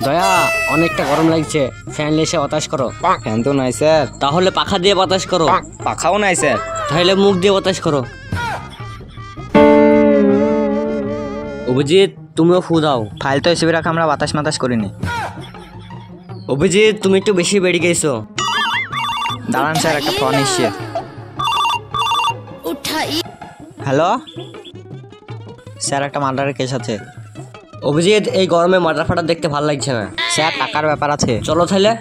দয়া অনেকটা গরম লাগছে, ফ্যান এসে বাতাস করো। ফ্যান তো নাই স্যার। তাহলে পাখা দিয়ে বাতাস করো। পাখাও নাই স্যার। তাহলে মুখ দিয়ে বাতাস করো। অভিজিৎ তুমিও ফু দাও। ফাইল তো হিসেবে রাখা, আমরা বাতাস মাতাস করিনি। অভিজিৎ তুমি একটু বেশি বেড়ে গেছো। দাঁড়ান স্যার, একটা ফোন এসছে। হ্যালো স্যার, একটা মার্ডারের কেস আছে। অভিজিৎ এই গরমে মার্ডার ফাটার দেখতে ভালো লাগছে না। স্যার টাকার ব্যাপার আছে। চলো তাহলে।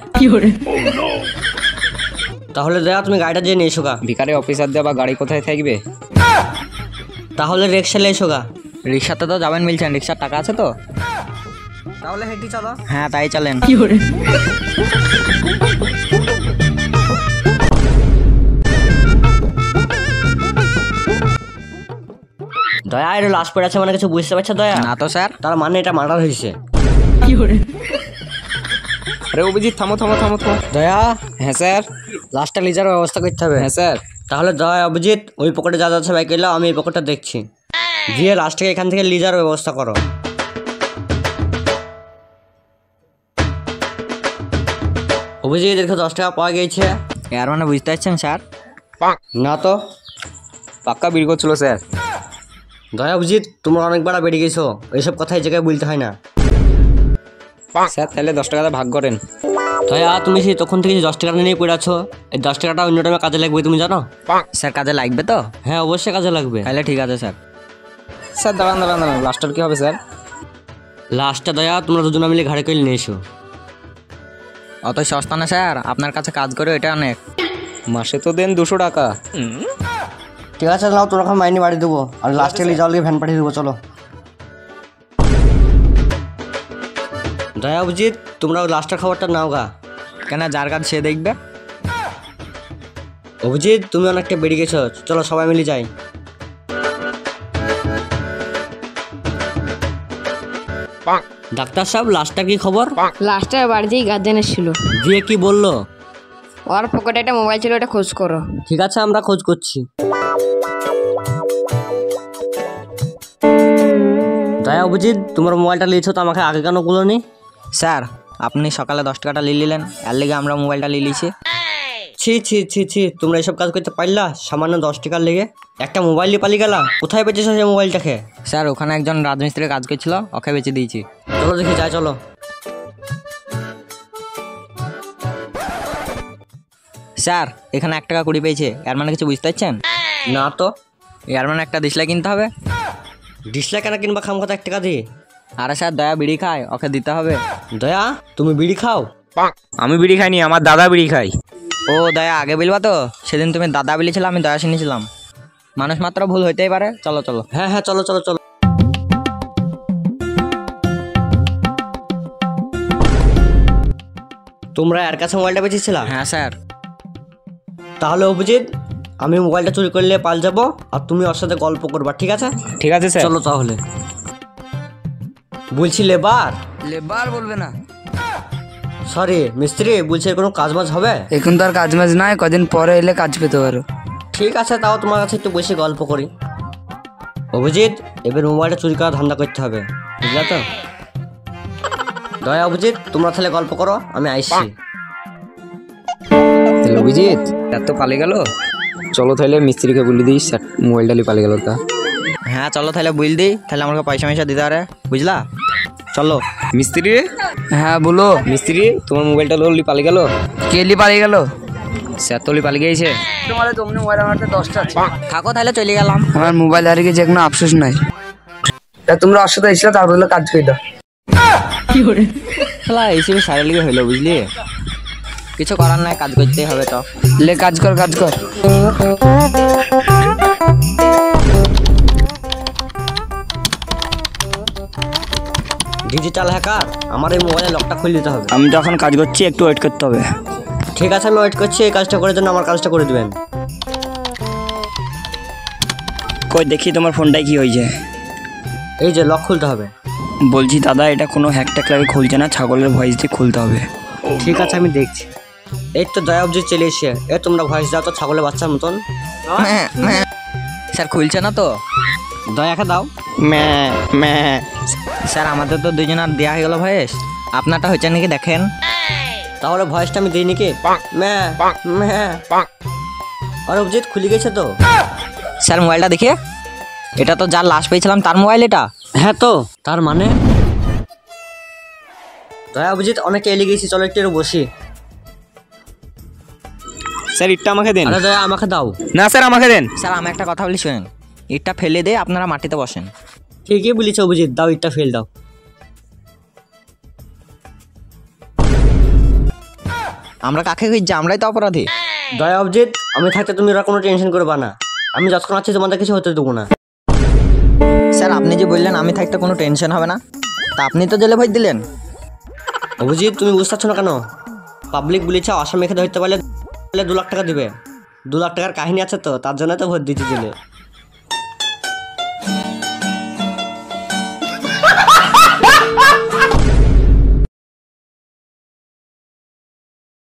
তাহলে দয়া তুমি গাড়িটা দিয়ে নিয়ে এসো গা। ভিকারি অফিসার দিয়ে বা গাড়ি কোথায় থাকবে? তাহলে রিক্সালে এসো গা। রিক্সাতে তো যাবেন বলছেন, রিক্সার টাকা আছে তো? তাহলে হেঁটে চলো। হ্যাঁ তাই চলেন। দয়া এটা লাশ পড়ে আছে মানে কিছু বুঝতে পারছো দয়া? না তো স্যার। তার মানে এটা মার্ডার হয়েছে। আরে অভিজিৎ থামো থামো থামো থামো। দয়া হ্যাঁ স্যার। লাশটা লিজার ব্যবস্থা করতে হবে। হ্যাঁ স্যার। তাহলে দয়া অভিজিৎ ওই পকেটে যা যাচ্ছে বাইক এলো, আমি এই পকেটটা দেখছি। দিয়ে লাশটাকে এখান থেকে লিজার ব্যবস্থা করো। অভিজিৎ দেখো 10 টাকা পাওয়া গিয়েছে। এর মানে বুঝতে পারছেন স্যার? না তো। পাক্কা বিল করছিল স্যার। দয়া অভিজিৎ তোমরা অনেকবার বেড়ে গেছো, এইসব কথা এই জায়গায় বলতে হয় না। স্যার তাহলে 10 টাকাটা ভাগ করেন। দয়া তুমি সেই তখন থেকে 10 টাকা নিয়ে পড়ে আছো, এই 10 টাকাটা অন্য টাইমে কাজে লাগবে তুমি জানো? স্যার কাজে লাগবে তো? হ্যাঁ অবশ্যই কাজে লাগবে। তাহলে ঠিক আছে স্যার। স্যার দাঁড়ান দাঁড়ান দাঁড়ান, লাস্টার কি হবে স্যার? লাস্টটা দয়া তোমরা দুজনে মিলে ঘাড়ে করে নিয়ে এসো। অত সস্তা না স্যার, আপনার কাছে কাজ করে এটা অনেক। মাসে তো দেন 200 টাকা। ঠিক আছে নাও, তোর এখন মাইনে বাড়ি দেবো, আর লাস্টে নিয়ে যাওয়ার ভ্যান পাঠিয়ে দেবো। চলো দয়া অভিজিৎ তোমরা লাস্টের খবরটা নাও গা। কেন, যার কাজ সে দেখবে। অভিজিৎ তুমি অনেকটা বেড়ে গেছো, চলো সবাই মিলে যাই। ডাক্তার সাহেব লাস্টটা কি খবর? লাস্টে বাড়িতেই গার্জেন এসেছিল, দিয়ে কি বললো? ওর পকেটে একটা মোবাইল ছিল, ওটা খোঁজ করো। ঠিক আছে আমরা খোঁজ করছি। দয়া অভিজিৎ তোমার মোবাইলটা নিয়েছো তো, আমাকে আগে কেন বলোনি? স্যার আপনি সকালে 10 টাকাটা নিয়ে নিলেন, এর লেগে আমরা মোবাইলটা নিয়ে নিয়েছি। ছি ছি ছি ছি, তোমরা এসব কাজ করতে পারলা সামান্য 10 টাকার লেগে? একটা মোবাইল নিয়ে পালিয়ে গেলা, কোথায় বেঁচেছো সেই মোবাইলটাকে? স্যার ওখানে একজন রাজমিস্ত্রি কাজ করছিল, ওকে বেঁচে দিয়েছি। চলো দেখি যাই, চলো। স্যার এখানে 1 টাকা 20 পেয়েছে, এর মানে কিছু বুঝতে পারছেন? না তো। এর মানে একটা ডিসলাই কিনতে হবে। ডিসলাই কেন কিনবা খাম কথা 1 টাকা দিয়ে? আরে স্যার দয়া বিড়ি খায়, ওকে দিতে হবে। দয়া তুমি বিড়ি খাও? আমি বিড়ি খাইনি, আমার দাদা বিড়ি খাই। ও দয়া আগে বলবা তো, সেদিন তুমি দাদা বলেছিলাম, আমি দয়া শুনেছিলাম। মানুষ মাত্র ভুল হইতেই পারে। চলো চলো। হ্যাঁ হ্যাঁ চলো চলো চলো। তোমরা এর কাছে মোবাইলটা বেঁচেছিলা? হ্যাঁ স্যার। তাহলে অভিজিৎ আমি মোবাইলটা চুরি করলে পাল যাবো, আর তুমি ওর সাথে গল্প করবা, ঠিক আছে? ঠিক আছে স্যার। চলো তাহলে। বলছি লেবার। লেবার বলবে না, সরি মিস্ত্রি, বলছি এর কোনো কাজ বাজ হবে? এখন তো আর কাজ মাজ নাই, কদিন পরে এলে কাজ পেতে পারো। ঠিক আছে, তাও তোমার কাছে একটু বেশি গল্প করি। অভিজিৎ এবার মোবাইলটা চুরি করার ধান্দা করতে হবে, বুঝলা তো? দয়া অভিজিৎ তোমরা তাহলে গল্প করো, আমি আইসছি। অভিজিৎ এত পালিয়ে গেল, চলো তাহলে মিস্ত্রিকে বলে দিই স্যার মোবাইলটা নিয়ে পালিয়ে গেল তা। হ্যাঁ চলো তাহলে বুঝ দিই, তাহলে আমাকে পয়সা ময়সা দিতে পারে, বুঝলা? চলো। মিস্ত্রি। হ্যাঁ বলো। মিস্ত্রি তোমার মোবাইলটা লি পালিয়ে গেল। কেলি পালিয়ে গেল? স্যার তো পালিয়ে গিয়েছে। তোমার তোমরা মোবাইল আমারতে 10টা আছে। থাকো তাহলে চলে গেলাম। আমার মোবাইল হারিয়ে গেছে, কোনো আফসোস নাই। তা তোমরা ওর সাথে এসেছিলে, তারপর কাজ করে দাও। খেলা এইসব সারের লিগে হইলো, বুঝলি? কিছু করার নাই, কাজ করতেই হবে তো। লে কাজ কর কাজ কর। ডিজিটাল হ্যাকার, আমার এই মোবাইলে লকটা খুলে দিতে হবে। আমি তো এখন কাজ করছি, একটু ওয়েট করতে হবে। ঠিক আছে আমি ওয়েট করছি, এই কাজটা করার জন্য আমার কাজটা করে দিবেন। কই দেখি তোমার ফোনটায় কি হয়েছে। এই যে লক খুলতে হবে। বলছি দাদা, এটা কোনো হ্যাক ট্যাক লাগে খুলছে না, ছাগলের ভয়েস দিয়ে খুলতে হবে। ঠিক আছে আমি দেখছি। এই তো দয়া অবধি চলে এসে, এ তোমরা ভয়েস দাও তো ছাগলের বাচ্চার মতন। স্যার খুলছে না তো? দয়াকে দাও। স্যার আমাদের তো দুজনের দেওয়া হয়ে গেল ভয়েস। আপনারটা হয়েছে নাকি দেখেন। তাহলে ভয়েসটা আমি দিই নাকি? ম্যা ম্যা। আর অভিজিৎ খুলে গেছে তো? স্যার মোবাইলটা দেখে, এটা তো যার লাশ পেয়েছিলাম তার মোবাইল এটা। হ্যাঁ তো তার মানে দয়া অভিজিৎ অনেকে এলে গেছি, চলো একটু বসি। স্যার ইটটা আমাকে দেন। আরে দয়া আমাকে দাও। না স্যার আমাকে দেন। স্যার আমি একটা কথা বলি শুনেন, ইটটা ফেলে দিয়ে আপনারা মাটিতে বসেন। ঠিকই বলেছ অভিজিৎ, দাও ইটটা ফেল দাও। আমরা কাকে খুঁজছি? আমরাই তো অপরাধী। দয়া অভিজিৎ, আমি থাকতে তুমি ওরা কোনো টেনশন করবা না, আমি যতক্ষণ আছি তোমাদের কিছু হতে দেবো না। স্যার আপনি যে বললেন আমি থাকতে কোনো টেনশন হবে না, তা আপনি তো জেলে ভোট দিলেন। অভিজিৎ তুমি বুঝতে পারছো না কেন? পাবলিক বলেছে আসামিকে ধরতে পারলে 2 লাখ টাকা দিবে। 2 লাখ টাকার কাহিনী আছে তো, তার জন্য তো ভোট দিচ্ছি জেলে।